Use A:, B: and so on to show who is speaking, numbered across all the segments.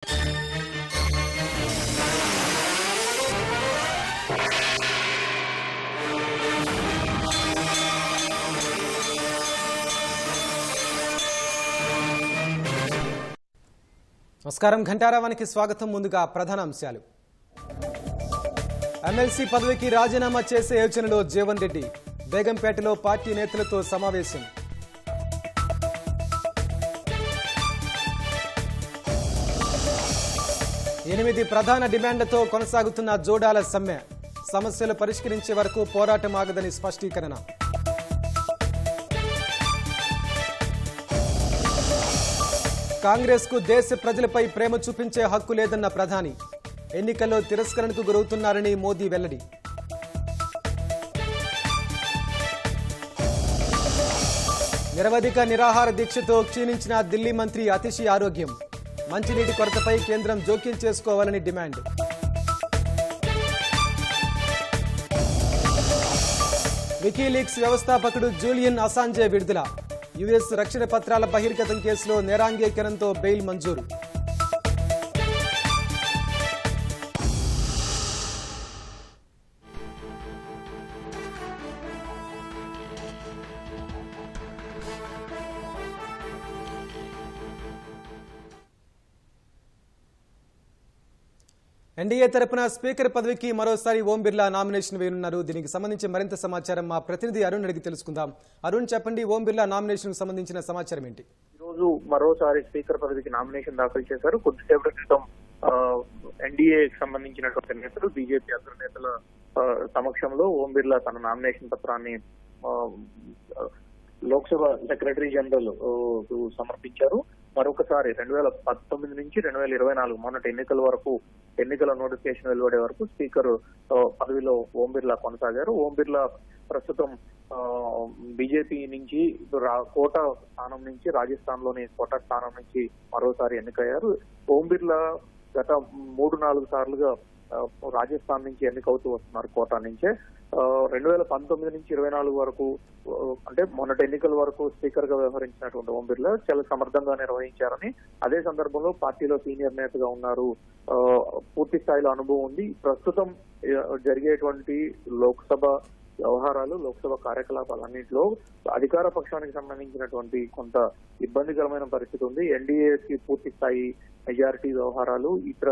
A: నమస్కారం ఘంటారావానికి స్వాగతం. ముందుగా ప్రధాన అంశాలు. ఎమ్మెల్సీ పదవికి రాజీనామా చేసే యోచనలో జీవన్ రెడ్డి. బేగంపేటలో పార్టీ నేతలతో సమావేశం. ఎనిమిది ప్రధాన డిమాండ్లతో కొనసాగుతున్న జోడాల సమ్మె. సమస్యలు పరిష్కరించే వరకు పోరాటం ఆగదని స్పష్టీకరణ. కాంగ్రెస్ కు దేశ ప్రజలపై ప్రేమ చూపించే హక్కు లేదన్న ప్రధాని. ఎన్నికల్లో తిరస్కరణకు గురవుతున్నారని మోదీ వెల్లడి. నిరవధిక నిరాహార దీక్షతో క్షీణించిన ఢిల్లీ మంత్రి అతిషి ఆరోగ్యం. మంచినీటి కొరతపై కేంద్రం జోక్యం చేసుకోవాలని డిమాండ్. వికీలీక్స్ వ్యవస్థాపకుడు జూలియన్ అసాంజే విడుదల. యుఎస్ రక్షణ పత్రాల బహిర్గతం కేసులో నేరాంగీకరణతో బెయిల్ మంజూరు. ఎన్డీఏ తరపున స్పీకర్ పదవికి మరోసారి ఓం బిర్లా నామినేషన్ వేయనున్నారు. దీనికి సంబంధించి మరింత సమాచారం మా ప్రతినిధి అరుణ్ అడిగి తెలుసుకుందాం. అరుణ్, చెప్పండి, ఓం బిర్లా నామినేషన్ సంబంధించిన సమాచారం ఏంటి?
B: ఈ రోజు మరోసారి స్పీకర్ పదవికి నామినేషన్ దాఖలు చేశారు. కొద్దిసేపటి క్రితం ఎన్డీఏకి సంబంధించినటువంటి నేతలు, బీజేపీ అగ్రనేతల సమక్షంలో ఓం బిర్లా తన నామినేషన్ పత్రాన్ని లోక్సభ సెక్రటరీ జనరల్ సమర్పించారు. మరొకసారి 2019 నుంచి 2024 మొన్నటి ఎన్నికల వరకు, ఎన్నికల నోటిఫికేషన్ వెలువడే వరకు స్పీకర్ పదవిలో ఓం బిర్లా కొనసాగారు. ఓం బిర్లా ప్రస్తుతం బీజేపీ నుంచి కోటా స్థానం నుంచి, రాజస్థాన్ లోని కోటా స్థానం నుంచి మరోసారి ఎన్నికయ్యారు. ఓం బిర్లా గత 3-4 సార్లుగా రాజస్థాన్ నుంచి ఎన్నికవుతూ వస్తున్నారు, కోటా నుంచే. 2019 నుంచి 2024 వరకు, అంటే మొన్నటి ఎన్నికల వరకు స్పీకర్ గా వ్యవహరించినటువంటి ఓం బిర్లా చాలా సమర్థంగా నిర్వహించారని, అదే సందర్భంలో పార్టీలో సీనియర్ నేతగా ఉన్నారు, పూర్తి స్థాయిలో అనుభవం ఉంది. ప్రస్తుతం జరిగేటువంటి లోక్సభ వ్యవహారాలు, లోక్సభ కార్యకలాపాలన్నింటిలో అధికార పక్షానికి సంబంధించినటువంటి కొంత ఇబ్బందికరమైన పరిస్థితి ఉంది. ఎన్డీఏకి పూర్తి స్థాయి మెజారిటీ వ్యవహారాలు, ఇతర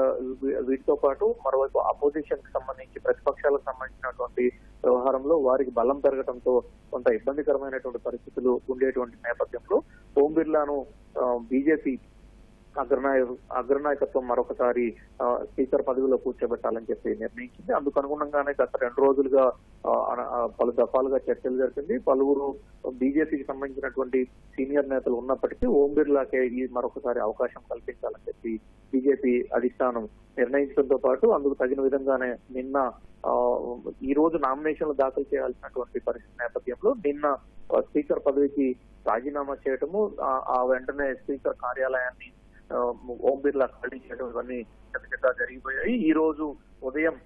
B: వీటితో పాటు మరోవైపు అపోజిషన్ కి సంబంధించి, ప్రతిపక్షాలకు సంబంధించినటువంటి వ్యవహారంలో వారికి బలం పెరగడంతో కొంత ఇబ్బందికరమైనటువంటి పరిస్థితులు ఉండేటువంటి నేపథ్యంలో ఓం బిర్లాను బీజేపీ అగ్రనాయకత్వం మరొకసారి స్పీకర్ పదవిలో కూర్చోబెట్టాలని చెప్పి నిర్ణయించింది. అందుకు అనుగుణంగానే గత 2 రోజులుగా పలు దఫాలుగా చర్చలు జరిపింది. పలువురు బీజేపీకి సంబంధించినటువంటి సీనియర్ నేతలు ఉన్నప్పటికీ ఓం బిర్లాకే ఈ మరొకసారి అవకాశం కల్పించాలని చెప్పి బీజేపీ అధిష్టానం నిర్ణయించడంతో పాటు అందుకు తగిన విధంగానే నిన్న ఈ రోజు నామినేషన్లు దాఖలు చేయాల్సినటువంటి పరిస్థితి నేపథ్యంలో నిన్న స్పీకర్ పదవికి రాజీనామా చేయటము, ఆ వెంటనే స్పీకర్ కార్యాలయాన్ని ఓం బిర్లా ఖాళీ చేయడం, ఇవన్నీ చక్కగా జరిగిపోయాయి. ఈ రోజు ఉదయం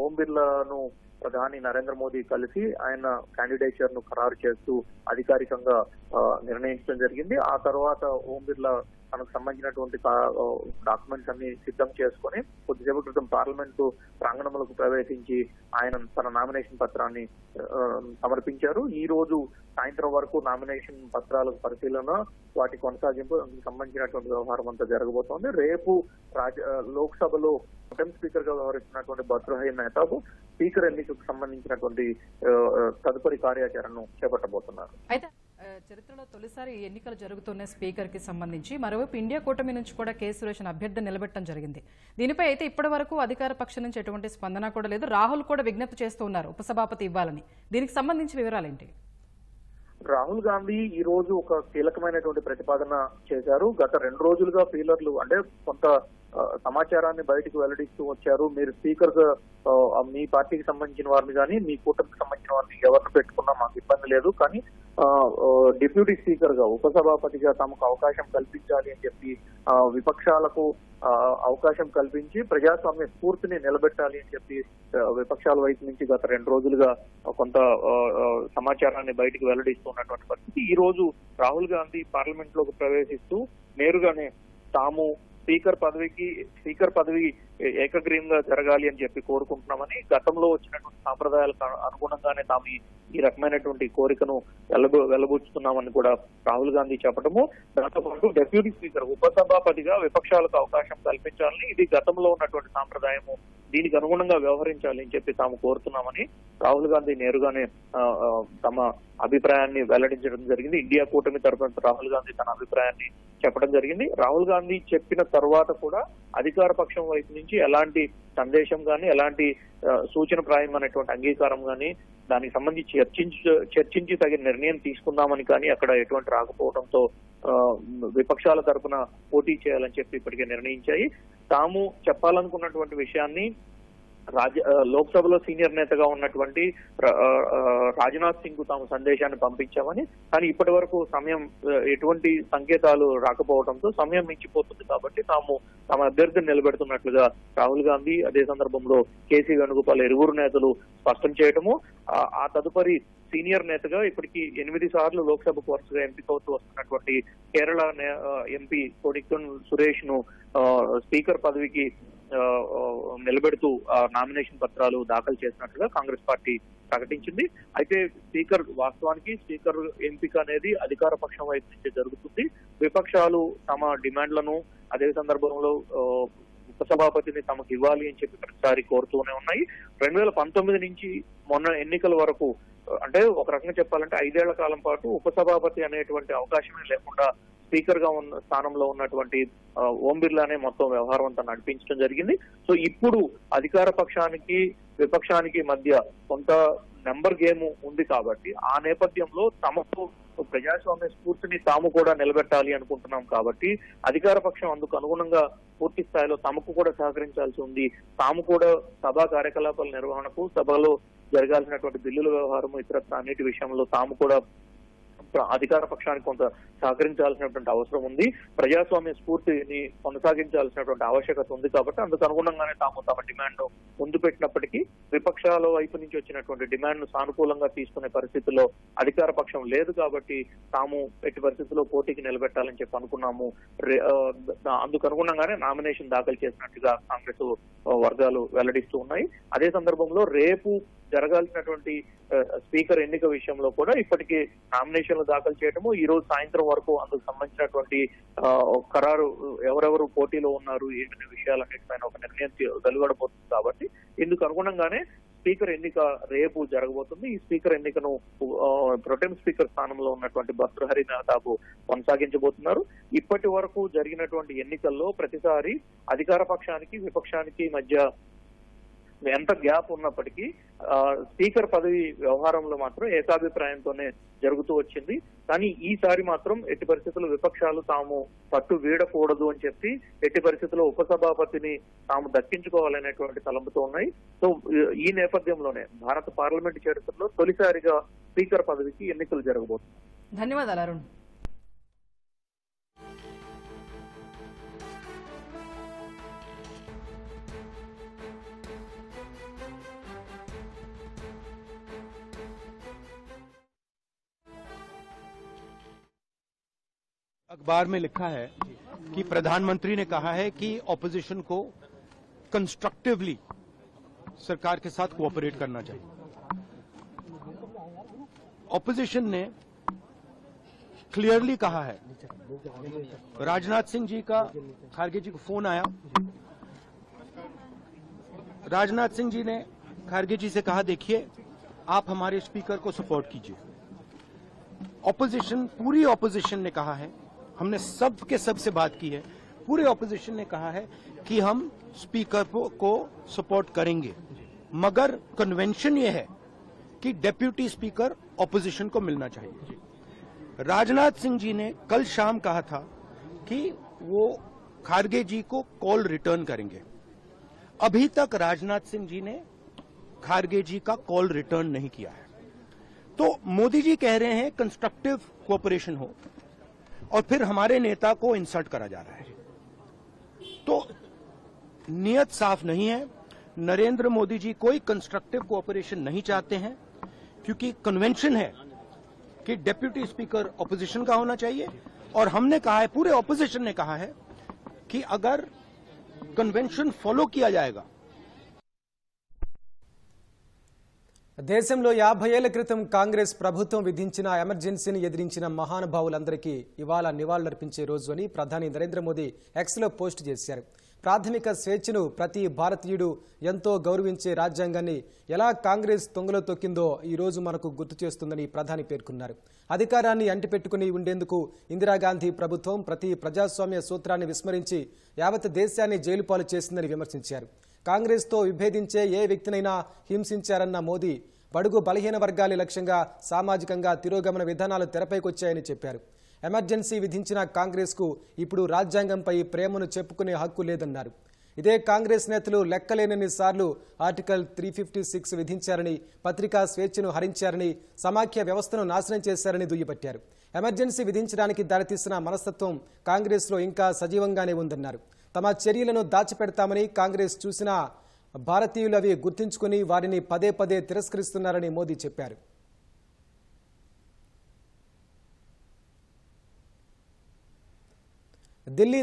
B: ఓం బిర్లాను ప్రధాని నరేంద్ర మోదీ కలిసి ఆయన క్యాండిడేచర్ ను ఖరారు చేస్తూ అధికారికంగా నిర్ణయించడం జరిగింది. ఆ తర్వాత ఓం బిర్లా తనకు సంబంధించినటువంటి డాక్యుమెంట్స్ అన్ని సిద్ధం చేసుకుని కొద్దిసేపు క్రితం పార్లమెంటు ప్రాంగణంలోకి ప్రవేశించి ఆయన తన నామినేషన్ పత్రాన్ని సమర్పించారు. ఈ రోజు సాయంత్రం వరకు నామినేషన్ పత్రాలకు పరిశీలన, వాటి కొనసాగింపు సంబంధించినటువంటి వ్యవహారం అంతా జరగబోతోంది. రేపు లోక్సభలో స్పీకర్ గా వ్యవహరిస్తున్నటువంటి బద్రుహై మెహతాబ్ స్పీకర్ ఎన్నికకు సంబంధించినటువంటి తదుపరి కార్యాచరణను చేపట్టబోతున్నారు.
C: చరిత్రలో తొలిసారి ఎన్నికలు జరుగుతున్న స్పీకర్ కి సంబంధించి మరోవైపు ఇండియా కూటమి నుంచి కూడా కె సురేష్ అభ్యర్థిని నిలబెట్టడం జరిగింది. దీనిపై అయితే ఇప్పటి వరకు అధికార పక్షం నుంచి ఎటువంటి స్పందన కూడా లేదు. రాహుల్ కూడా విజ్ఞప్తి చేస్తూ ఉన్నారు ఉపసభాపతి ఇవ్వాలని. దీనికి సంబంధించి వివరాలేంటి?
B: రాహుల్ గాంధీ ఈ రోజు ఒక కీలకమైనటువంటి ప్రతిపాదన చేశారు. గత 2 రోజులుగా ఫీలర్లు, అంటే కొంత సమాచారాన్ని బయటకు వెల్లడిస్తూ వచ్చారు. మీరు స్పీకర్ గా మీ పార్టీకి సంబంధించిన వారిని కానీ, మీ కూటమికి సంబంధించిన వారిని ఎవరిని పెట్టుకున్నా మాకు ఇబ్బంది లేదు, కానీ డిప్యూటీ స్పీకర్ గా, ఉపసభాపతిగా తమకు అవకాశం కల్పించాలి అని చెప్పి విపక్షాలకు అవకాశం కల్పించి ప్రజాస్వామ్య స్ఫూర్తిని నిలబెట్టాలి అని చెప్పి విపక్షాల వైపు నుంచి గత 2 రోజులుగా కొంత సమాచారాన్ని బయటకు వెల్లడిస్తున్నటువంటి పరిస్థితి. ఈ రోజు రాహుల్ గాంధీ పార్లమెంట్ లోకి ప్రవేశిస్తూ నేరుగానే తాము స్పీకర్ పదవి ఏకగ్రీవంగా జరగాలి అని చెప్పి కోరుకుంటున్నామని, గతంలో వచ్చినటువంటి సాంప్రదాయాలకు అనుగుణంగానే తాము ఈ రకమైనటువంటి కోరికను వెల్లబుచ్చుతున్నామని కూడా రాహుల్ గాంధీ చెప్పడము, దాంతో పాటు డెప్యూటీ స్పీకర్ ఉపసభాపతిగా విపక్షాలకు అవకాశం కల్పించాలని, ఇది గతంలో ఉన్నటువంటి సాంప్రదాయము, దీనికి అనుగుణంగా వ్యవహరించాలి అని చెప్పి తాము కోరుతున్నామని రాహుల్ గాంధీ నేరుగానే తమ అభిప్రాయాన్ని వెల్లడించడం జరిగింది. ఇండియా కూటమి తరఫున రాహుల్ గాంధీ తన అభిప్రాయాన్ని చెప్పడం జరిగింది. రాహుల్ గాంధీ చెప్పిన తర్వాత కూడా అధికార పక్షం వైపు నుంచి ఎలాంటి సందేశం కానీ, ఎలాంటి సూచనప్రాయమైనటువంటి అంగీకారం కానీ, దానికి సంబంధించి చర్చించి తగిన నిర్ణయం తీసుకుందామని కానీ అక్కడ ఎటువంటి రాకపోవడంతో విపక్షాల తరఫున పోటీ చేయాలని చెప్పి ఇప్పటికే నిర్ణయించాయి. తాము చెప్పాలనుకున్నటువంటి విషయాన్ని లోక్సభలో సీనియర్ నేతగా ఉన్నటువంటి రాజ్నాథ్ సింగ్ కు తాము సందేశాన్ని పంపించామని, కానీ ఇప్పటి వరకు ఎటువంటి సంకేతాలు రాకపోవడంతో సమయం మించిపోతుంది కాబట్టి తాము తమ అభ్యర్థిని నిలబెడుతున్నట్లుగా రాహుల్ గాంధీ, అదే సందర్భంలో కేసీ వేణుగోపాల్ ఇరువురు నేతలు స్పష్టం చేయడము, ఆ తదుపరి సీనియర్ నేతగా ఇప్పటికీ 8 సార్లు లోక్సభకు వరుసగా ఎంపికవుతూ వస్తున్నటువంటి కేరళ ఎంపీ కొడిక్కన్ సురేష్ ను స్పీకర్ పదవికి నిలబెడుతూ నామినేషన్ పత్రాలు దాఖలు చేసినట్లుగా కాంగ్రెస్ పార్టీ ప్రకటించింది. అయితే వాస్తవానికి స్పీకర్ ఎంపిక అనేది అధికార పక్షం వైపు నుంచి జరుగుతుంది. విపక్షాలు తమ డిమాండ్లను అదే సందర్భంలో ఉపసభాపతిని తమకు ఇవ్వాలి అని చెప్పి ప్రతిసారి కోరుతూనే ఉన్నాయి. 2019 నుంచి మొన్న ఎన్నికల వరకు, అంటే ఒక రకంగా చెప్పాలంటే 5 ఏళ్ల కాలం పాటు ఉపసభాపతి అనేటువంటి అవకాశమే లేకుండా స్పీకర్ గా ఉన్న స్థానంలో ఉన్నటువంటి ఓం బిర్లానే మొత్తం వ్యవహారం అంతా నడిపించడం జరిగింది. సో ఇప్పుడు అధికార పక్షానికి విపక్షానికి మధ్య కొంత నెంబర్ గేమ్ ఉంది కాబట్టి ఆ నేపథ్యంలో తమకు ప్రజాస్వామ్య స్ఫూర్తిని తాము కూడా నిలబెట్టాలి అనుకుంటున్నాం కాబట్టి అధికార పక్షం అందుకు అనుగుణంగా పూర్తి స్థాయిలో తమకు కూడా సహకరించాల్సి ఉంది. తాము కూడా సభా కార్యకలాపాల నిర్వహణకు, సభలో జరగాల్సినటువంటి బిల్లుల వ్యవహారము ఇతరత్ర అన్నిటి విషయంలో తాము కూడా అధికార పక్షానికి కొంత సహకరించాల్సినటువంటి అవసరం ఉంది. ప్రజాస్వామ్య స్ఫూర్తిని కొనసాగించాల్సినటువంటి ఆవశ్యకత ఉంది కాబట్టి అందుకు అనుగుణంగానే తాము తమ డిమాండ్ ముందు పెట్టినప్పటికీ విపక్షాల వైపు నుంచి వచ్చినటువంటి డిమాండ్ ను సానుకూలంగా తీసుకునే పరిస్థితుల్లో అధికార పక్షం లేదు కాబట్టి తాము ఎట్టి పరిస్థితుల్లో పోటీకి నిలబెట్టాలని చెప్పి అనుకున్నాము. అందుకు అనుగుణంగానే నామినేషన్ దాఖలు చేసినట్టుగా కాంగ్రెస్ వర్గాలు వెల్లడిస్తూ ఉన్నాయి. అదే సందర్భంలో రేపు జరగాల్సినటువంటి స్పీకర్ ఎన్నిక విషయంలో కూడా ఇప్పటికీ నామినేషన్లు దాఖలు చేయడము, ఈ రోజు సాయంత్రం వరకు అందుకు సంబంధించినటువంటి ఖరారు ఎవరెవరు పోటీలో ఉన్నారు ఏంటనే విషయాలన్నిటిపైన ఒక నిర్ణయం వెలువడబోతుంది కాబట్టి ఇందుకు అనుగుణంగానే స్పీకర్ ఎన్నిక రేపు జరగబోతుంది. ఈ స్పీకర్ ఎన్నికను ప్రొటెం స్పీకర్ స్థానంలో ఉన్నటువంటి భర్తృహరి మెహతాబ్ కొనసాగించబోతున్నారు. ఇప్పటి వరకు జరిగినటువంటి ఎన్నికల్లో ప్రతిసారి అధికార పక్షానికి విపక్షానికి మధ్య ఎంత గ్యాప్ ఉన్నప్పటికీ స్పీకర్ పదవి వ్యవహారంలో మాత్రం ఏకాభిప్రాయంతోనే జరుగుతూ వచ్చింది. కానీ ఈసారి మాత్రం ఎట్టి పరిస్థితుల్లో విపక్షాలు తాము పట్టు వీడకూడదు అని చెప్పి ఎట్టి పరిస్థితుల్లో ఉపసభాపతిని తాము దక్కించుకోవాలనేటువంటి తలంపుతో ఉన్నాయి. సో ఈ నేపథ్యంలోనే భారత పార్లమెంట్ చరిత్రలో తొలిసారిగా స్పీకర్ పదవికి ఎన్నికలు జరగబోతున్నాయి.
C: ధన్యవాదాలు అరుణ్.
D: अखबार में लिखा है कि प्रधानमंत्री ने कहा है कि ऑपोजिशन को कंस्ट्रक्टिवली सरकार के साथ कोऑपरेट करना चाहिए. ऑपोजिशन ने क्लियरली कहा है, राजनाथ सिंह जी का खारगे जी को फोन आया, राजनाथ सिंह जी ने खारगे जी से कहा देखिए आप हमारे स्पीकर को सपोर्ट कीजिए. ऑपोजिशन, पूरी ऑपोजिशन ने कहा है, हमने सब के सब से बात की है, पूरे ऑपोजिशन ने कहा है कि हम स्पीकर को सपोर्ट करेंगे, मगर कन्वेंशन ये है कि डेप्यूटी स्पीकर ऑपोजिशन को मिलना चाहिए. राजनाथ सिंह जी ने कल शाम कहा था कि वो खारगे जी को कॉल रिटर्न करेंगे. अभी तक राजनाथ सिंह जी ने खारगे जी का कॉल रिटर्न नहीं किया है. तो मोदी जी कह रहे हैं कंस्ट्रक्टिव कोऑपरेशन हो और फिर हमारे नेता को इंसल्ट करा जा रहा है. तो नियत साफ नहीं है. नरेंद्र मोदी जी कोई कंस्ट्रक्टिव कोऑपरेशन नहीं चाहते हैं क्योंकि कन्वेंशन है कि डेप्यूटी स्पीकर ऑपोजिशन का होना चाहिए और हमने कहा है, पूरे ऑपोजिशन ने कहा है कि अगर कन्वेंशन फॉलो किया जाएगा।
A: దేశంలో 50 ఏళ్ల క్రితం కాంగ్రెస్ ప్రభుత్వం విధించిన ఎమర్జెన్సీని ఎదిరించిన మహానుభావులందరికీ ఇవాళ నివాళులర్పించే రోజు అని ప్రధాని నరేంద్ర మోదీ ఎక్స్లో పోస్ట్ చేశారు. ప్రాథమిక స్వేచ్ఛను ప్రతి భారతీయుడు ఎంతో గౌరవించే రాజ్యాంగాన్ని ఎలా కాంగ్రెస్ తొంగలో తొక్కిందో ఈ రోజు మనకు గుర్తు చేస్తుందని ప్రధాని పేర్కొన్నారు. అధికారాన్ని అంటిపెట్టుకుని ఉండేందుకు ఇందిరాగాంధీ ప్రభుత్వం ప్రతి ప్రజాస్వామ్య సూత్రాన్ని విస్మరించి యావత్ దేశాన్ని జైలుపాలు చేసిందని విమర్శించారు. కాంగ్రెస్తో విభేదించే ఏ వ్యక్తినైనా హింసించారన్న మోదీ బడుగు బలహీన వర్గాల లక్ష్యంగా సామాజికంగా తిరోగమన విధానాలు తెరపైకొచ్చాయని చెప్పారు. ఎమర్జెన్సీ విధించిన కాంగ్రెస్కు ఇప్పుడు రాజ్యాంగంపై ప్రేమను చెప్పుకునే హక్కు లేదన్నారు. ఇదే కాంగ్రెస్ నేతలు లెక్కలేనన్ని సార్లు ఆర్టికల్ 356 విధించారని, పత్రికా స్వేచ్ఛను హరించారని, సమాఖ్య వ్యవస్థను నాశనం చేశారని దుయ్యబట్టారు. ఎమర్జెన్సీ విధించడానికి దారితీసిన మనస్తత్వం కాంగ్రెస్లో ఇంకా సజీవంగానే ఉందన్నారు. తమ చర్యలను దాచిపెడతామని కాంగ్రెస్ చూసినా భారతీయులు అవి గుర్తించుకుని వారిని పదే పదే తిరస్కరిస్తున్నారని మోదీ చెప్పారు. ఢిల్లీ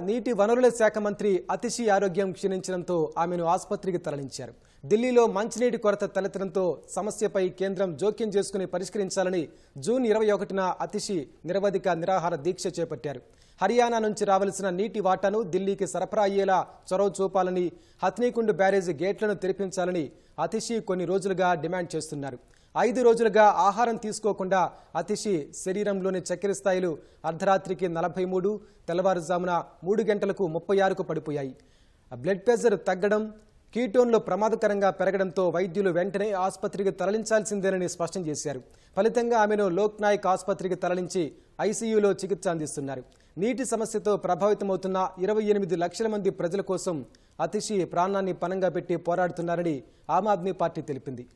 A: నీటి వనరుల శాఖ మంత్రి అతిశీ ఆరోగ్యం క్షీణించడంతో ఆమెను ఆసుపత్రికి తరలించారు. ఢిల్లీలో మంచినీటి కొరత తలెత్తడంతో సమస్యపై కేంద్రం జోక్యం చేసుకుని పరిష్కరించాలని జూన్ 21న అతిశీ నిరవధిక నిరాహార దీక్ష చేపట్టారు. హర్యానా నుంచి రావాల్సిన నీటి వాటాను ఢిల్లీకి సరఫరా అయ్యేలా చొరవ చూపాలని, హథ్నీకుండ్ బ్యారేజీ గేట్లను తెరిపించాలని అతిశీ కొన్ని రోజులుగా డిమాండ్ చేస్తున్నారు. 5 రోజులుగా ఆహారం తీసుకోకుండా అతిశీ శరీరంలోని చక్కెర స్థాయిలు అర్ధరాత్రికి 43, తెల్లవారుజామున 3 గంటలకు 36కు పడిపోయాయి. బ్లడ్ ప్రెషర్ తగ్గడం, కీటోన్లు ప్రమాదకరంగా పెరగడంతో వైద్యులు వెంటనే ఆసుపత్రికి తరలించాల్సిందేనని స్పష్టం చేశారు. ఫలితంగా ఆమెను లోక్ నాయక్ ఆసుపత్రికి తరలించి ఐసీయూలో చికిత్స అందిస్తున్నారు. నీటి సమస్యతో ప్రభావితమవుతున్న 28 లక్షల మంది ప్రజల కోసం అతిశీ ప్రాణాన్ని పణంగా పెట్టి పోరాడుతున్నారని ఆమ్ ఆద్మీ పార్టీ తెలిపింది.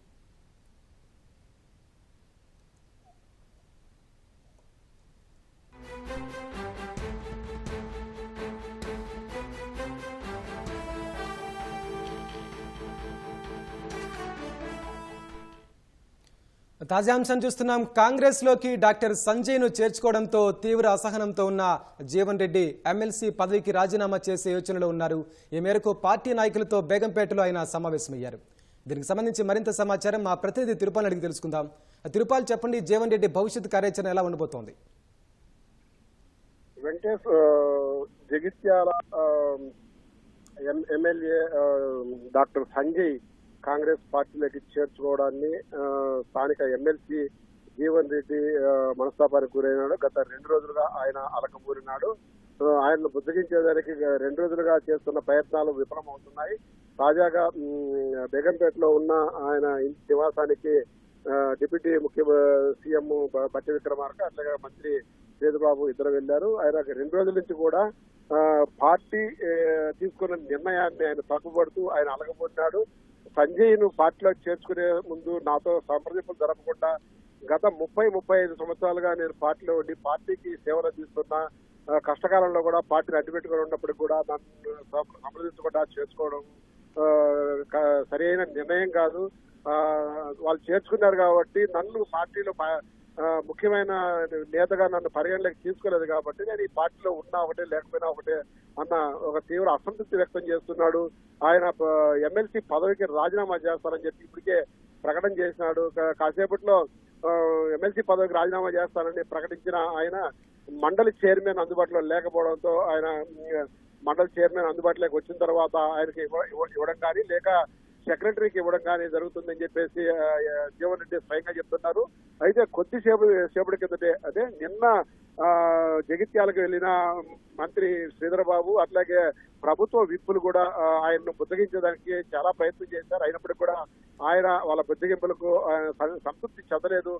A: తాజా అంశం చూస్తున్నాం. కాంగ్రెస్ లోకి డాక్టర్ సంజయ్ ను చేర్చుకోవడంతో తీవ్ర అసహనంతో ఉన్న జీవన్ రెడ్డి ఎమ్మెల్సీ పదవికి రాజీనామా చేసే యోచనలో ఉన్నారు. ఈ మేరకు పార్టీ నాయకులతో బేగంపేటలో ఆయన సమావేశమయ్యారు. దీనికి సంబంధించి మరింత సమాచారం మా ప్రతినిధి తిరుపాల్ అడిగి తెలుసుకుందాం. తిరుపాల్, చెప్పండి, జీవన్ రెడ్డి భవిష్యత్ కార్యాచరణ ఎలా ఉండబోతోంది?
E: వెంకటేష్, జగిత్యాల ఎమ్మెల్యే డాక్టర్ సంజయ్ కాంగ్రెస్ పార్టీలోకి చేర్చుకోవడాన్ని స్థానిక ఎమ్మెల్సీ జీవన్ రెడ్డి మనస్తాపానికి గురైనాడు. గత 2 రోజులుగా ఆయన అలకబూరినాడు. ఆయనను బుద్ధగించేదానికి 2 రోజులుగా చేస్తున్న ప్రయత్నాలు విఫలమవుతున్నాయి. తాజాగా బేగంపేటలో ఉన్న ఆయన నివాసానికి డిప్యూటీ సీఎం బట్టి విక్రమార్క అట్లాగే మంత్రి శ్రీధర్బాబు ఇద్దరు వెళ్లారు. ఆయన 2 రోజుల నుంచి కూడా పార్టీ తీసుకున్న నిర్ణయాన్ని ఆయన తప్పుపడుతూ ఆయన అలగబోతున్నాడు. సంజయ్ ను పార్టీలో చేర్చుకునే ముందు నాతో సంప్రదింపులు జరపకుండా గత 30-35 సంవత్సరాలుగా నేను పార్టీలో ఉండి పార్టీకి సేవలు అందిస్తున్నా, కష్టకాలంలో కూడా పార్టీని అడ్డుపెట్టుకుని ఉన్నప్పటికీ కూడా నన్ను సంప్రదించకుండా చేర్చుకోవడం సరైన నిర్ణయం కాదు. వాళ్ళు చేర్చుకున్నారు కాబట్టి నన్ను పార్టీలో ముఖ్యమైన నేతగా నన్ను పరిగణలోకి తీసుకోలేదు కాబట్టి నేను ఈ పార్టీలో ఉన్నా ఒకటే లేకపోయినా ఒకటే అన్న ఒక తీవ్ర అసంతృప్తి వ్యక్తం చేస్తున్నాడు. ఆయన ఎమ్మెల్సీ పదవికి రాజీనామా చేస్తారని చెప్పి ఇప్పటికే ప్రకటన చేసినాడు. కాసేపట్లో ఎమ్మెల్సీ పదవికి రాజీనామా చేస్తానని ప్రకటించిన ఆయన మండలి చైర్మన్ అందుబాటులో లేకపోవడంతో ఆయన మండలి చైర్మన్ అందుబాటులోకి వచ్చిన తర్వాత ఆయనకి ఇవ్వడం కానీ లేక సెక్రటరీకి ఇవ్వడం కానీ జరుగుతుందని చెప్పేసి జీవన్ రెడ్డి స్వయంగా చెప్తున్నారు. అయితే కొద్దిసేపటి కిందటే అదే నిన్న జగిత్యాలకు వెళ్లిన మంత్రి శ్రీధర్బాబు అట్లాగే ప్రభుత్వ విప్పులు కూడా ఆయన్ను బుద్ధగించడానికి చాలా ప్రయత్నం చేశారు. అయినప్పటికీ కూడా ఆయన వాళ్ళ బుద్ధగింపులకు సంతృప్తి చెందలేదు.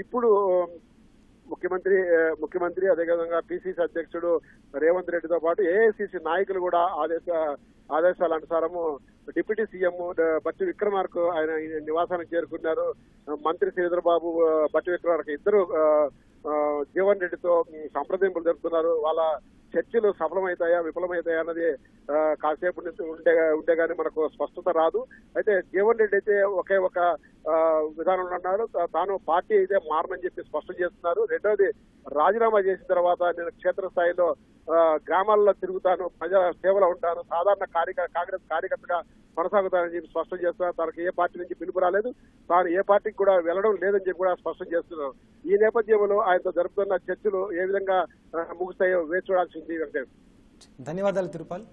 E: ఇప్పుడు ముఖ్యమంత్రి అదేవిధంగా పిసిసి అధ్యక్షుడు రేవంత్ రెడ్డితో పాటు ఏఐసిసి నాయకులు కూడా ఆదేశాల అనుసారము డిప్యూటీ సీఎం బట్టి విక్రమార్క ఆయన నివాసానికి చేరుకున్నారు. మంత్రి శ్రీధర్బాబు బట్టి విక్రమార్క ఇద్దరు జీవన్ రెడ్డితో సంప్రదింపులు జరుపుతున్నారు. వాళ్ళ చర్చలు సఫలమవుతాయా విఫలమవుతాయా అన్నది కాసేపు ఉంటే గానీ మనకు స్పష్టత రాదు. అయితే జీవన్ రెడ్డి అయితే ఒకే ఒక విధానంలో ఉన్నాడు. తాను పార్టీ అయితే మారనని చెప్పి స్పష్టం చేస్తున్నారు. రెండోది రాజీనామా చేసిన తర్వాత నేను క్షేత్రస్థాయిలో గ్రామాల్లో తిరుగుతాను, ప్రజల సేవలో ఉంటాను, సాధారణ కాంగ్రెస్ కార్యకర్తగా కొనసాగుతానని చెప్పి స్పష్టం చేస్తున్నారు. తనకు ఏ పార్టీ నుంచి పిలుపు రాలేదు, తాను ఏ పార్టీకి కూడా వెళ్ళడం లేదని చెప్పి కూడా స్పష్టం చేస్తున్నారు. ఈ నేపథ్యంలో ఆయనతో జరుపుతున్న చర్చలు ఏ విధంగా ముగుస్తాయో వేచి చూడాల్సింది.
A: ధన్యవాదాలు తిరుపాల్.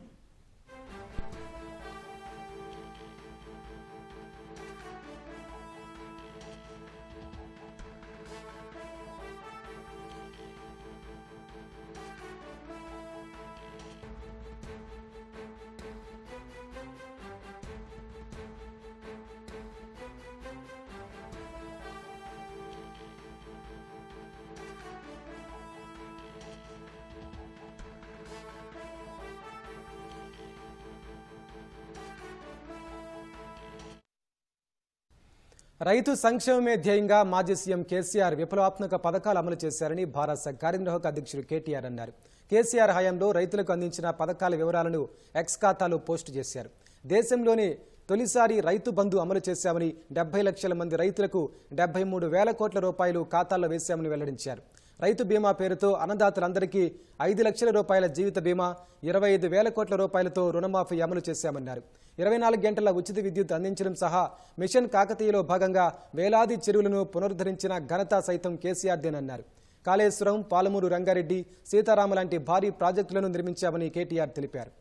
A: రైతు సంక్షేమమే ధ్యేయంగా మాజీ సీఎం కేసీఆర్ విప్లవాత్మక పథకాలు అమలు చేశారని భారత కార్యనిర్వాహక అధ్యక్షుడు కేటీఆర్ అన్నారు. కేసీఆర్ హయాంలో రైతులకు అందించిన పథకాల వివరాలను ఎక్స్ ఖాతాలో పోస్టు చేశారు. దేశంలోని తొలిసారి రైతు బంధు అమలు చేశామని 70 లక్షల మంది రైతులకు 73,000 కోట్ల రూపాయలు ఖాతాల్లో వేశామని వెల్లడించారు. రైతు బీమా పేరుతో అన్నదాతలందరికీ 5 లక్షల రూపాయల జీవిత బీమా, 25,000 కోట్ల రూపాయలతో రుణమాఫీ అమలు చేశామన్నారు. 24 గంటల ఉచిత విద్యుత్ అందించడం సహా మిషన్ కాకతీయలో భాగంగా వేలాది చెరువులను పునరుద్ధరించిన ఘనత సైతం కేసీఆర్దేనన్నారు. కాళేశ్వరం, పాలమూరు రంగారెడ్డి, సీతారామ లాంటి భారీ ప్రాజెక్టులను నిర్మించామని కేటీఆర్ తెలిపారు.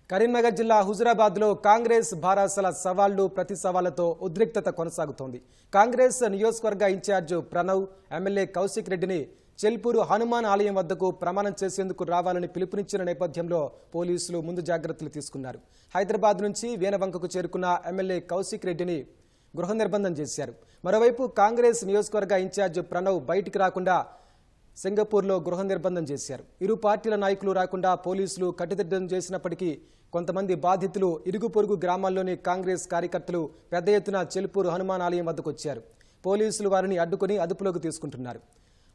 A: కరీంనగర్ జిల్లా హుజురాబాద్లో కాంగ్రెస్ భారాసల సవాళ్లు ప్రతి సవాళ్లతో ఉద్రిక్తత కొనసాగుతోంది. కాంగ్రెస్ నియోజకవర్గ ఇన్ఛార్జ్ ప్రణవ్ ఎమ్మెల్యే కౌశిక్ రెడ్డిని చెల్పూరు హనుమాన్ ఆలయం వద్దకు ప్రమాణం చేసేందుకు రావాలని పిలుపునిచ్చిన నేపథ్యంలో పోలీసులు ముందు జాగ్రత్తలు తీసుకున్నారు. హైదరాబాద్ నుంచి వేనవంకకు చేరుకున్న ఎమ్మెల్యే కౌశిక్ రెడ్డిని గృహ నిర్బంధం చేశారు. మరోవైపు కాంగ్రెస్ నియోజకవర్గ ఇన్ఛార్జ్ ప్రణవ్ బయటికి రాకుండా సింగపూర్లో గృహ నిర్బంధం చేశారు. ఇరు పార్టీల నాయకులు రాకుండా పోలీసులు కట్టుదిట్టం చేసినప్పటికీ కొంతమంది బాధితులు ఇరుగు పొరుగు గ్రామాల్లోని కాంగ్రెస్ కార్యకర్తలు పెద్ద ఎత్తున చెల్పూరు హనుమాన్ ఆలయం వద్దకు వచ్చారు. పోలీసులు వారిని అడ్డుకుని అదుపులోకి తీసుకుంటున్నారు.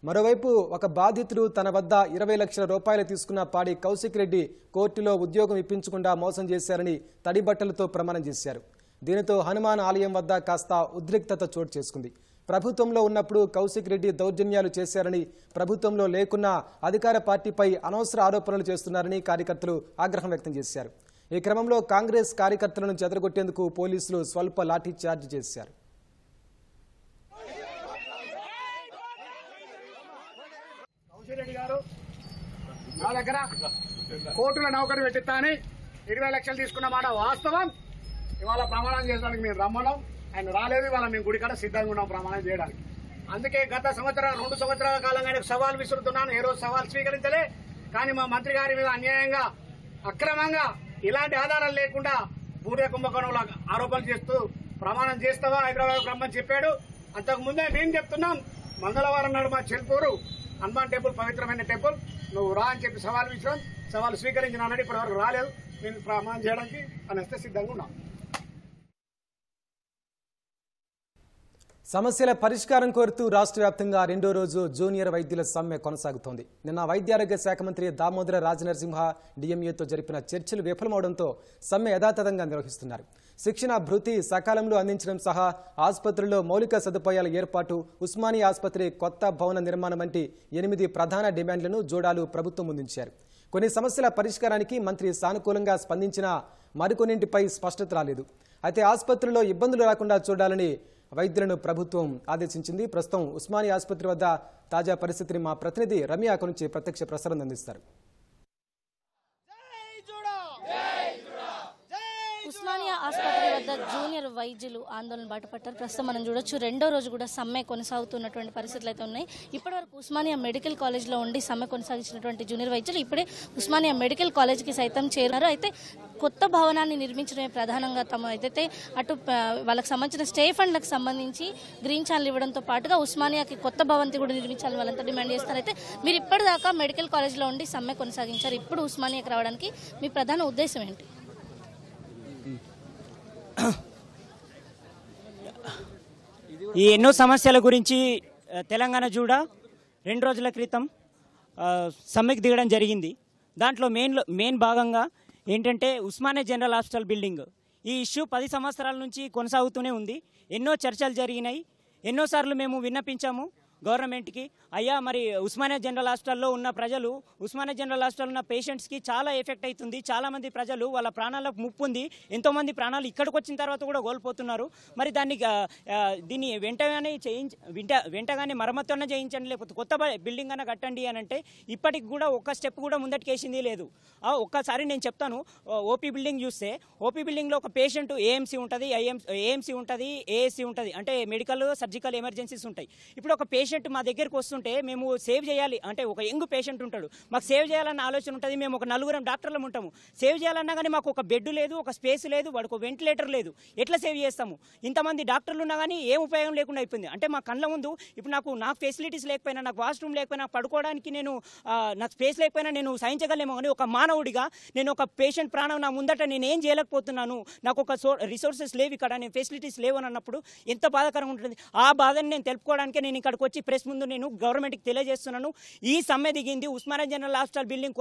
A: మరోవైపు ఒక బాధితుడు తన వద్ద 20 లక్షల రూపాయలు తీసుకున్న పాడి కౌశిక్ రెడ్డి కోర్టులో ఉద్యోగం ఇప్పించకుండా మోసం చేశారని తడిబట్టలతో ప్రమాణం చేశారు. దీనితో హనుమాన్ ఆలయం వద్ద కాస్త ఉద్రిక్తత చోటు చేసుకుంది. ప్రభుత్వంలో ఉన్నప్పుడు కౌశిక్ రెడ్డి దౌర్జన్యాలు చేశారని, ప్రభుత్వంలో లేకున్నా అధికార పార్టీపై అనవసర ఆరోపణలు చేస్తున్నారని కార్యకర్తలు ఆగ్రహం వ్యక్తం చేశారు. ఈ క్రమంలో కాంగ్రెస్ కార్యకర్తలను చెదరగొట్టేందుకు పోలీసులు స్వల్ప లాఠీ చార్జ్ చేశారు.
F: రెడ్డి గారు నా దగ్గర కోర్టుల నౌకరు పెట్టిస్తా అని 20 లక్షలు తీసుకున్న మాట వాస్తవం. ఇవాళ ప్రమాణం చేయడానికి మేము రమ్మన్నాం, ఆయన రాలేదు. ఇవాళ మేము గుడికాడ సిద్ధంగా ఉన్నాం ప్రమాణం చేయడానికి. అందుకే గత 2 సంవత్సరాల కాలంగా ఆయనకు సవాల్ విసురుతున్నాను. ఏ రోజు సవాల్ స్వీకరించలే. కానీ మా మంత్రి గారి మీద అన్యాయంగా, అక్రమంగా, ఇలాంటి ఆధారాలు లేకుండా భూడే కుంభకోణంలో ఆరోపణలు చేస్తూ ప్రమాణం చేస్తావా హైదరాబాద్ రమ్మని చెప్పాడు. అంతకు ముందే మేము చెప్తున్నాం, మంగళవారం నాడు మా చెల్పూరు హనుమాన్ టెంపుల్ పవిత్రమైన టెంపుల్, నువ్వు రా అని చెప్పి సవాల్ విసిరాం. సవాల్ స్వీకరించినానంటే ఇప్పటివరకు రాలేదు. నేను ప్రమాణం చేయడానికి అనేస్తే సిద్ధంగా ఉన్నాం.
A: సమస్యల పరిష్కారం కోరుతూ రాష్ట్ర వ్యాప్తంగా 2వ రోజు జూనియర్ వైద్యుల సమ్మె కొనసాగుతోంది. నిన్న వైద్యారోగ్య శాఖ మంత్రి దామోదర రాజనరసింహ డిఎంఏతో జరిపిన చర్చలు విఫలమవడంతో సమ్మె యథాతథంగా నిర్వహిస్తున్నారు. శిక్షణ భృతి సకాలంలో అందించడం సహా ఆసుపత్రుల్లో మౌలిక సదుపాయాల ఏర్పాటు, ఉస్మానియా ఆసుపత్రి కొత్త భవన నిర్మాణం వంటి 8 ప్రధాన డిమాండ్లను జోడాలు ప్రభుత్వం ముందుంచారు. కొన్ని సమస్యల పరిష్కారానికి మంత్రి సానుకూలంగా స్పందించినా మరికొన్నింటిపై స్పష్టత రాలేదు. అయితే ఆసుపత్రుల్లో ఇబ్బందులు రాకుండా చూడాలని వైద్యులను ప్రభుత్వం ఆదేశించింది. ప్రస్తుతం ఉస్మానియా ఆసుపత్రి వద్ద తాజా పరిస్థితిని మా ప్రతినిధి రమ్య అక్కడి నుంచి ప్రత్యక్ష ప్రసారం అందిస్తారు.
G: ఉస్మానియా ఆసుపత్రి వద్ద జూనియర్ వైద్యులు ఆందోళన బాటపట్టారు. ప్రస్తుతం మనం చూడొచ్చు 2వ రోజు కూడా సమ్మె కొనసాగుతున్నటువంటి పరిస్థితులు అయితే ఉన్నాయి. ఇప్పటివరకు ఉస్మానియా మెడికల్ కాలేజ్లో ఉండి సమ్మె కొనసాగించినటువంటి జూనియర్ వైద్యులు ఇప్పుడే ఉస్మానియా మెడికల్ కాలేజ్కి సైతం చేరారు. అయితే కొత్త భవనాన్ని నిర్మించడమే ప్రధానంగా తమ ఏదైతే అటు వాళ్ళకి సంబంధించిన స్టే ఫండ్లకు సంబంధించి గ్రీన్ ఛానల్ ఇవ్వడంతో పాటుగా ఉస్మానియాకి కొత్త భవంతి కూడా నిర్మించాలని వాళ్ళంతా డిమాండ్ చేస్తారు. అయితే మీరు ఇప్పటిదాకా మెడికల్ కాలేజ్లో ఉండి సమ్మె కొనసాగించారు. ఇప్పుడు ఉస్మానియాకి రావడానికి మీ ప్రధాన ఉద్దేశం ఏంటి?
H: ఈ ఎన్నో సమస్యల గురించి తెలంగాణ జూడా 2 రోజుల క్రితం సమ్మెకు దిగడం జరిగింది. దాంట్లో మెయిన్ భాగంగా ఏంటంటే ఉస్మానియా జనరల్ హాస్పిటల్ బిల్డింగ్ ఈ ఇష్యూ 10 సంవత్సరాల నుంచి కొనసాగుతూనే ఉంది. ఎన్నో చర్చలు జరిగినాయి, ఎన్నోసార్లు మేము విన్నపించాము. గవర్నమెంట్కి, అయ్యా మరి ఉస్మానియా జనరల్ హాస్పిటల్లో ఉన్న ప్రజలు, ఉస్మానియా జనరల్ హాస్పిటల్ ఉన్న పేషెంట్స్కి చాలా ఎఫెక్ట్ అవుతుంది. చాలామంది ప్రజలు వాళ్ళ ప్రాణాలకు ముప్పు ఉంది. ఎంతోమంది ప్రాణాలు ఇక్కడికి వచ్చిన తర్వాత కూడా కోల్పోతున్నారు. మరి దీన్ని వెంటగానే మరమ్మతు అన్న చేయించండి, లేకపోతే కొత్త బిల్డింగ్ అన్న కట్టండి అని అంటే ఇప్పటికి కూడా ఒక్క స్టెప్ కూడా ముందటికేసింది లేదు. ఒక్కసారి నేను చెప్తాను, ఓపీ బిల్డింగ్ చూస్తే ఓపీ బిల్డింగ్లో ఒక పేషెంట్ ఏఎంసీ ఉంటుంది, ఏఎంసీ ఉంటుంది, ఏఎస్సీ ఉంటుంది, అంటే మెడికల్ సర్జికల్ ఎమర్జెన్సీస్ ఉంటాయి. ఇప్పుడు ఒక పేషెంట్ మా దగ్గరికి వస్తుంటే మేము సేవ్ చేయాలి అంటే, ఒక యంగ్ పేషెంట్ ఉంటాడు, మాకు సేవ్ చేయాలన్న ఆలోచన ఉంటుంది. మేము ఒక 4 డాక్టర్లు ఉంటాము. సేవ్ చేయాలన్నా కానీ మాకు ఒక బెడ్ లేదు, ఒక స్పేస్ లేదు, వాడికి ఒక వెంటిలేటర్ లేదు. ఎట్లా సేవ్ చేస్తాము? ఇంతమంది డాక్టర్లు ఉన్నా కానీ ఏం ఉపయోగం లేకుండా అయిపోయింది. అంటే మా కళ్ళ ముందు ఇప్పుడు నాకు ఫెసిలిటీస్ లేకపోయినా, నాకు వాష్రూమ్ లేకపోయినా, పడుకోవడానికి నాకు స్పేస్ లేకపోయినా నేను సహించగలేమో, కానీ ఒక మానవుడిగా నేను ఒక పేషెంట్ ప్రాణం నా ముందట నేను ఏం చేయలేకపోతున్నాను, నాకు ఒక రిసోర్సెస్ లేవు, ఇక్కడ నేను ఫెసిలిటీస్ లేవు అని అన్నప్పుడు ఎంత బాధాకరంగా ఉంటుంది. ఆ బాధని నేను తెలుపుకోవడానికి నేను ఇక్కడికి వచ్చి ప్రెస్ ముందు నేను గవర్నమెంట్కి తెలియజేస్తున్నాను. ఈ సమ్మె దిగింది. ఉస్మానియా జనరల్ హాస్పిటల్ బిల్డింగ్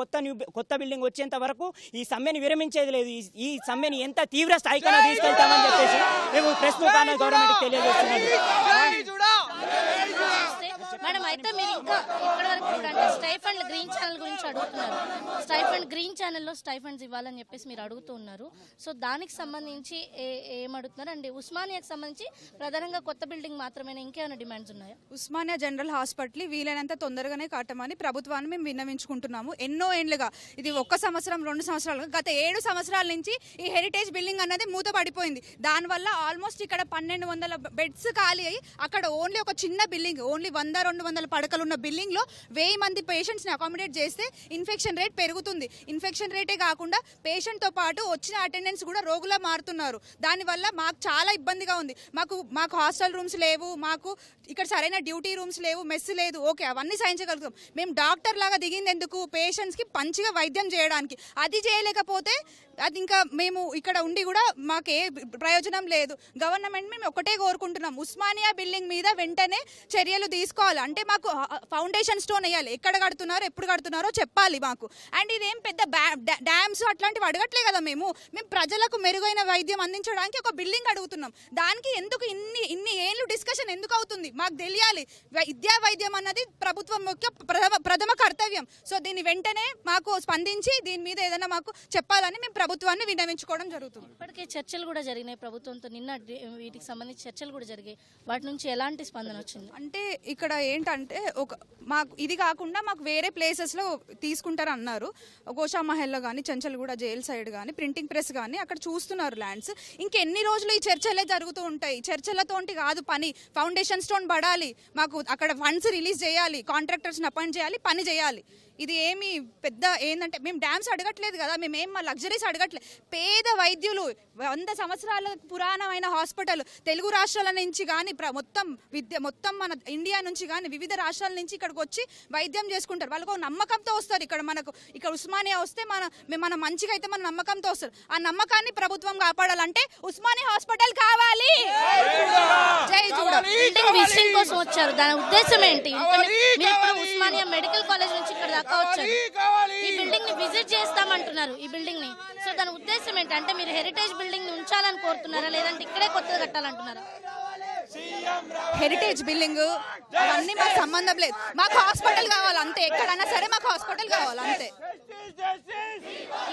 H: కొత్త బిల్డింగ్ వచ్చేంత వరకు ఈ సమ్మెని విరమించేది లేదు. ఈ సమ్మెని ఎంత తీవ్ర స్థాయికైనా తీసుకెళ్తామని చెప్పేసి మేము ప్రెస్ ముఖాన గవర్నమెంట్కి తెలియజేస్తున్నాను.
G: మేడం, అయితే మీరు ఇంకా ఇప్పటి వరకు కూడా అంటే స్టైఫండ్ గ్రీన్ ఛానల్ గురించి అడుగుతున్నారు. స్టైఫండ్ గ్రీన్ ఛానల్లో స్టైఫండ్స్ ఇవ్వాలని చెప్పేసి మీరు అడుగుతూ ఉన్నారు. సో దానికి సంబంధించి ఏమడుగుతున్నారు? అండ్ ఉస్మానియాకి సంబంధించి ప్రధానంగా కొత్త బిల్డింగ్ మాత్రమేనా, ఇంకేమైనా డిమాండ్స్ ఉన్నాయా?
I: ఉస్మానియా జనరల్ హాస్పిటల్ వీలైనంత తొందరగానే కట్టమని ప్రభుత్వాన్ని మేము విన్నవించుకుంటున్నాము. ఎన్నో ఏళ్లుగా, ఇది 1 సంవత్సరం 2 సంవత్సరాలుగా, గత 7 సంవత్సరాల నుంచి ఈ హెరిటేజ్ బిల్డింగ్ అన్నది మూత పడిపోయింది. దానివల్ల ఆల్మోస్ట్ ఇక్కడ 1200 బెడ్స్ ఖాళీ అయ్యి అక్కడ ఓన్లీ ఒక చిన్న బిల్డింగ్, ఓన్లీ 100-200 పడకలు ఉన్న బిల్డింగ్ లో 1000 మంది పేషెంట్స్ ని అకామిడేట్ చేస్తే ఇన్ఫెక్షన్ రేట్ పెరుగుతుంది. ఇన్ఫెక్షన్ రేటే కాకుండా పేషెంట్ తో పాటు వచ్చిన అటెండెన్స్ కూడా రోగులా మారుతున్నారు. దానివల్ల మాకు చాలా ఇబ్బందిగా ఉంది. మాకు హాస్టల్ రూమ్స్ లేవు, మాకు ఇక్కడ సరైన డ్యూటీ రూమ్స్ లేవు, మెస్ లేదు. ఓకే, అవన్నీ సహించగలుగుతాం. మేము డాక్టర్ లాగా దిగింది ఎందుకు? పేషెంట్స్ కి మంచిగా వైద్యం చేయడానికి. అది చేయలేకపోతే అది ఇంకా మేము ఇక్కడ ఉండి కూడా మాకే ప్రయోజనం లేదు. గవర్నమెంట్ మేము ఒకటే కోరుకుంటున్నాం, ఉస్మానియా బిల్డింగ్ మీద వెంటనే చర్యలు తీసుకోవాలి. అంటే మాకు ఫౌండేషన్ స్టోన్ వేయాలి. ఎక్కడ కడుతున్నారో, ఎప్పుడు కడుతున్నారో చెప్పాలి మాకు. అండ్ ఇదేం పెద్ద డ్యామ్స్ అట్లాంటివి అడగట్లే కదా. మేము ప్రజలకు మెరుగైన వైద్యం అందించడానికి ఒక బిల్డింగ్ అడుగుతున్నాం. దానికి ఎందుకు ఇన్ని ఏళ్ళు డిస్కషన్ ఎందుకు అవుతుంది? మాకు తెలియాలి. విద్యా వైద్యం అన్నది ప్రభుత్వం యొక్క ప్రథమ కర్తవ్యం. సో దీన్ని వెంటనే మాకు స్పందించి దీని మీద ఏదైనా మాకు చెప్పాలని మేము ప్రభుత్వాన్ని విన్నవించుకోవడం జరుగుతుంది.
G: ఇప్పటికే చర్చలు కూడా జరిగినాయి ప్రభుత్వంతో. నిన్న వీటికి సంబంధించి చర్చలు కూడా జరిగాయి. వాటి నుంచి ఎలాంటి స్పందన వచ్చింది?
I: అంటే ఇక్కడ ఏంటంటే మాకు ఇది కాకుండా మాకు వేరే ప్లేసెస్లో తీసుకుంటారు అన్నారు. గోషా మహల్లో కానీ, చెంచల్గూడ జైల్ సైడ్ కానీ, ప్రింటింగ్ ప్రెస్ కానీ అక్కడ చూస్తున్నారు ల్యాండ్స్. ఇంకెన్ని రోజులు ఈ చర్చలే జరుగుతూ ఉంటాయి. చర్చలతోటి కాదు పని. ఫౌండేషన్ స్టోన్ పడాలి, మాకు అక్కడ ఫండ్స్ రిలీజ్ చేయాలి, కాంట్రాక్టర్స్ని అపాయింట్ చేయాలి, పని చేయాలి. ఇది ఏమి పెద్ద ఏంటంటే మేము డ్యామ్స్ అడగట్లేదు కదా, మేమేం మా లగ్జరీస్ అడగట్లేదు. పేద వైద్యులు, 100 సంవత్సరాల పురాణమైన హాస్పిటల్, తెలుగు రాష్ట్రాల నుంచి కానీ మొత్తం మన ఇండియా నుంచి కానీ వివిధ రాష్ట్రాల నుంచి ఇక్కడికి వచ్చి వైద్యం చేసుకుంటారు. వాళ్ళకు నమ్మకంతో వస్తారు. ఇక్కడ ఉస్మానియా వస్తే మన మంచిగా అయితే మన నమ్మకంతో వస్తారు. ఆ నమ్మకాన్ని ప్రభుత్వం కాపాడాలంటే ఉస్మానియా హాస్పిటల్ కావాలి. జై జూడా.
G: విజిటింగ్ కోసం వచ్చారు, దాని ఉద్దేశం ఏంటి? మీరు ఇప్పుడు ఉస్మానియా మెడికల్ కాలేజ్ నుంచి ఇక్కడ దాకా వచ్చారు, ఈ బిల్డింగ్ ని విజిట్ చేస్తామంటున్నారు. ఈ బిల్డింగ్ ని, సో దాని ఉద్దేశం ఏంటి? అంటే మీరు హెరిటేజ్ బిల్డింగ్ ని ఉంచాలని కోరుతున్నారా, లేదంటే ఇక్కడే కొత్తగా కట్టాలంటున్నారా?
I: హెరిటేజ్ బిల్డింగ్ అవన్నీ మాకు సంబంధం లేదు. మాకు హాస్పిటల్ కావాలి అంతే. ఎక్కడన్నా సరే మాకు హాస్పిటల్ కావాలి అంతే.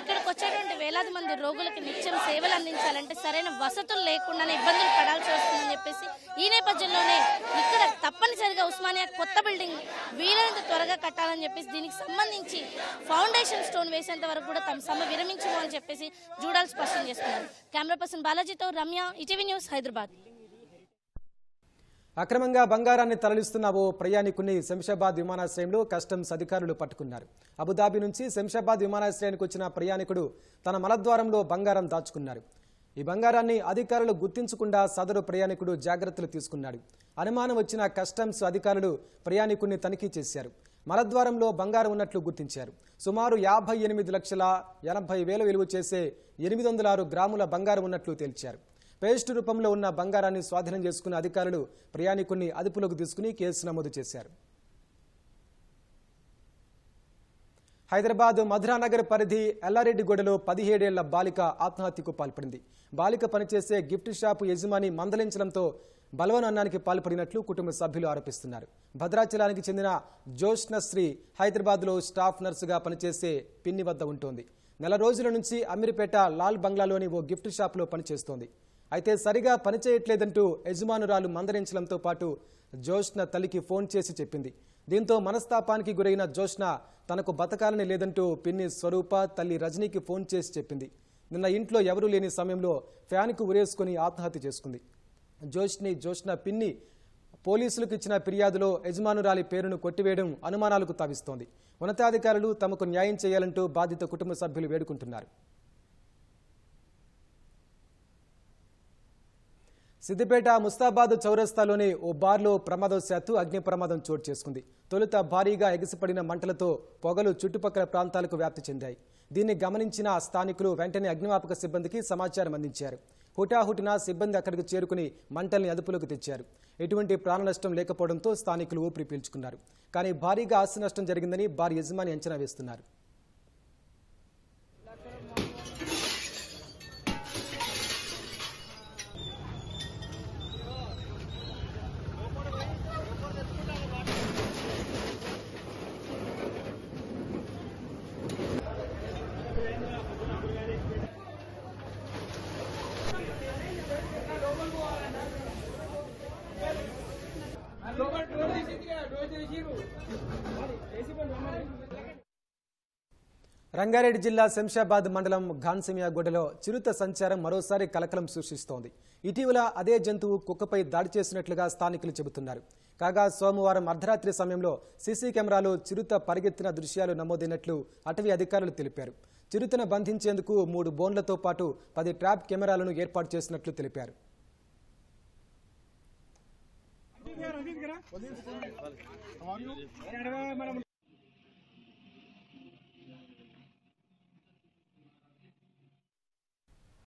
G: ఇక్కడికి వచ్చేటువంటి వేలాది మంది రోగులకు నిత్యం సేవలు అందించాలంటే సరైన వసతులు లేకుండానే ఇబ్బందులు పడాల్సి వస్తుందని చెప్పేసి ఈ నేపథ్యంలోనే ఇక్కడ తప్పనిసరిగా ఉస్మానియా కొత్త బిల్డింగ్ వీలైనంత త్వరగా కట్టాలని చెప్పేసి దీనికి సంబంధించి ఫౌండేషన్ స్టోన్ వేసేంత వరకు కూడా తమ సమ్మె విరమించము అని చెప్పేసి జూడాల్ స్పష్టం చేస్తున్నారు. కెమెరా పర్సన్ బాలాజీతో రమ్య, ఈటీవీ న్యూస్, హైదరాబాద్.
A: అక్రమంగా బంగారాన్ని తరలిస్తున్న ఓ ప్రయాణికుని శంషాబాద్ విమానాశ్రయంలో కస్టమ్స్ అధికారులు పట్టుకున్నారు. అబుదాబి నుంచి శంషాబాద్ విమానాశ్రయానికి వచ్చిన ప్రయాణికుడు తన మలద్వారంలో బంగారం దాచుకున్నారు. ఈ బంగారాన్ని అధికారులు గుర్తించకుండా సదరు ప్రయాణికుడు జాగ్రత్తలు తీసుకున్నాడు. అనుమానం వచ్చిన కస్టమ్స్ అధికారులు ప్రయాణికుడిని తనిఖీ చేశారు. మలద్వారంలో బంగారం ఉన్నట్లు గుర్తించారు. సుమారు 58,80,000 విలువ చేసే 806 గ్రాముల బంగారం ఉన్నట్లు తేల్చారు. పేస్ట్ రూపంలో ఉన్న బంగారాన్ని స్వాధీనం చేసుకున్న అధికారులు ప్రయాణికుడిని అదుపులోకి తీసుకుని కేసు నమోదు చేశారు. హైదరాబాద్ మధురానగర్ పరిధి ఎల్లారెడ్డిగూడలో 17 ఏళ్ల బాలిక ఆత్మహత్యకు పాల్పడింది. బాలిక పనిచేసే గిఫ్ట్ షాపు యజమాని మందలించడంతో బలవనన్నానికి పాల్పడినట్లు కుటుంబ సభ్యులు ఆరోపిస్తున్నారు. భద్రాచలానికి చెందిన జోష్నశ్రీ హైదరాబాద్లో స్టాఫ్ నర్సుగా పనిచేసే పిన్ని వద్ద ఉంటోంది. నెల రోజుల నుంచి అమీర్పేట లాల్ బంగ్లాలోని ఓ గిఫ్ట్ షాప్లో పనిచేస్తోంది. అయితే సరిగా పనిచేయట్లేదంటూ యజమానురాలు మందరించడంతో పాటు జోష్న తల్లికి ఫోన్ చేసి చెప్పింది. దీంతో మనస్తాపానికి గురైన జోష్న తనకు బతకాలని లేదంటూ పిన్ని స్వరూప తల్లి రజనీకి ఫోన్ చేసి చెప్పింది. నిన్న ఇంట్లో ఎవరూ లేని సమయంలో ఫ్యాన్కు ఉరేసుకుని ఆత్మహత్య చేసుకుంది. జోష్న పిన్ని పోలీసులకు ఇచ్చిన ఫిర్యాదులో యజమానురాలి పేరును కొట్టివేయడం అనుమానాలకు తావిస్తోంది. ఉన్నతాధికారులు తమకు న్యాయం చేయాలంటూ బాధిత కుటుంబ సభ్యులు వేడుకుంటున్నారు. సిద్దిపేట ముస్తాబాద్ చౌరస్తాలోని ఓ బార్లో ప్రమాదవశాత్తు అగ్ని ప్రమాదం చోటు చేసుకుంది. తొలుత భారీగా ఎగిసిపడిన మంటలతో పొగలు చుట్టుపక్కల ప్రాంతాలకు వ్యాప్తి చెందాయి. దీన్ని గమనించిన స్థానికులు వెంటనే అగ్నిమాపక సిబ్బందికి సమాచారం అందించారు. హుటాహుటిన సిబ్బంది అక్కడికి చేరుకుని మంటల్ని అదుపులోకి తెచ్చారు. ఎటువంటి ప్రాణ నష్టం లేకపోవడంతో స్థానికులు ఊపిరి పీల్చుకున్నారు. కానీ భారీగా ఆస్తి నష్టం జరిగిందని బార్ యజమాని అంచనా వేస్తున్నారు. రంగారెడ్డి జిల్లా శంషాబాద్ మండలం ఘాన్సిమియాగూడలో చిరుత సంచారం మరోసారి కలకలం సృష్టిస్తోంది. ఇటీవల అదే జంతువు కుక్కపై దాడి చేసినట్లుగా స్థానికులు చెబుతున్నారు. కాగా సోమవారం అర్ధరాత్రి సమయంలో సీసీ కెమెరాలో చిరుత పరిగెత్తిన దృశ్యాలు నమోదైనట్లు అటవీ అధికారులు తెలిపారు. చిరుతను బంధించేందుకు 3 బోన్లతో పాటు 10 ట్రాప్ కెమెరాలను ఏర్పాటు చేసినట్లు తెలిపారు.